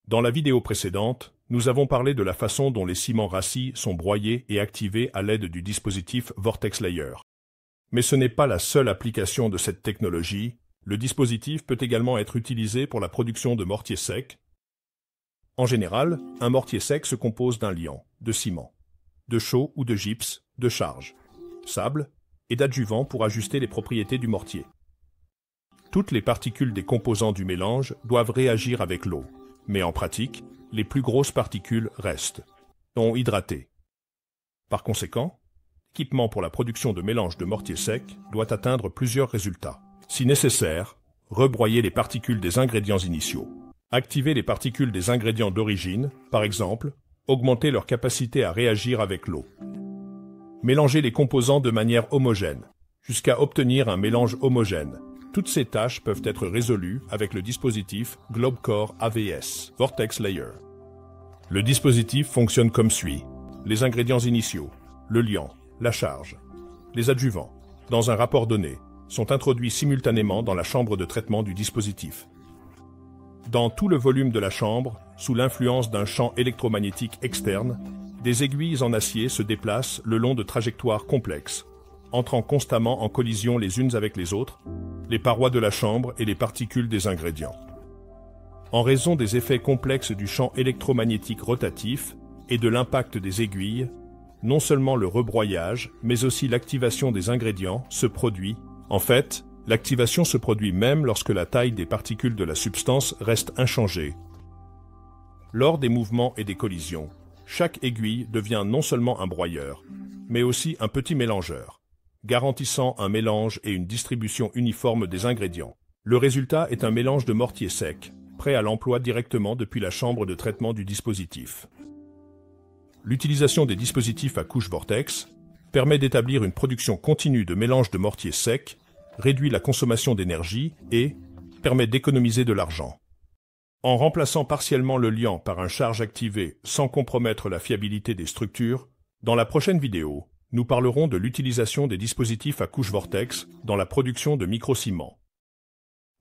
Dans la vidéo précédente, nous avons parlé de la façon dont les ciments rassis sont broyés et activés à l'aide du dispositif Vortex Layer. Mais ce n'est pas la seule application de cette technologie. Le dispositif peut également être utilisé pour la production de mortiers secs. En général, un mortier sec se compose d'un liant, de ciment, de chaux ou de gypse, de charge, sable et d'adjuvants pour ajuster les propriétés du mortier. Toutes les particules des composants du mélange doivent réagir avec l'eau, mais en pratique, les plus grosses particules restent, sont hydratées. Par conséquent, l'équipement pour la production de mélange de mortier sec doit atteindre plusieurs résultats. Si nécessaire, rebroyer les particules des ingrédients initiaux. Activer les particules des ingrédients d'origine, par exemple, augmenter leur capacité à réagir avec l'eau. Mélanger les composants de manière homogène, jusqu'à obtenir un mélange homogène. Toutes ces tâches peuvent être résolues avec le dispositif GlobeCore AVS, Vortex Layer. Le dispositif fonctionne comme suit. Les ingrédients initiaux, le liant, la charge, les adjuvants, dans un rapport donné, sont introduits simultanément dans la chambre de traitement du dispositif. Dans tout le volume de la chambre, sous l'influence d'un champ électromagnétique externe, des aiguilles en acier se déplacent le long de trajectoires complexes, entrant constamment en collision les unes avec les autres, les parois de la chambre et les particules des ingrédients. En raison des effets complexes du champ électromagnétique rotatif et de l'impact des aiguilles, non seulement le rebroyage, mais aussi l'activation des ingrédients se produit. En fait, l'activation se produit même lorsque la taille des particules de la substance reste inchangée. Lors des mouvements et des collisions, chaque aiguille devient non seulement un broyeur, mais aussi un petit mélangeur, garantissant un mélange et une distribution uniforme des ingrédients. Le résultat est un mélange de mortier sec, prêt à l'emploi directement depuis la chambre de traitement du dispositif. L'utilisation des dispositifs à couche Vortex permet d'établir une production continue de mélange de mortier sec, réduit la consommation d'énergie et permet d'économiser de l'argent. En remplaçant partiellement le liant par un charge activé sans compromettre la fiabilité des structures, dans la prochaine vidéo, nous parlerons de l'utilisation des dispositifs à couche Vortex dans la production de microciments.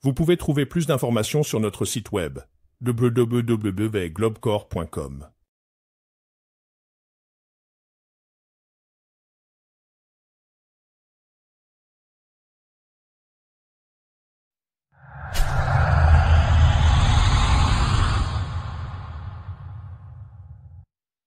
Vous pouvez trouver plus d'informations sur notre site web www.globecore.com.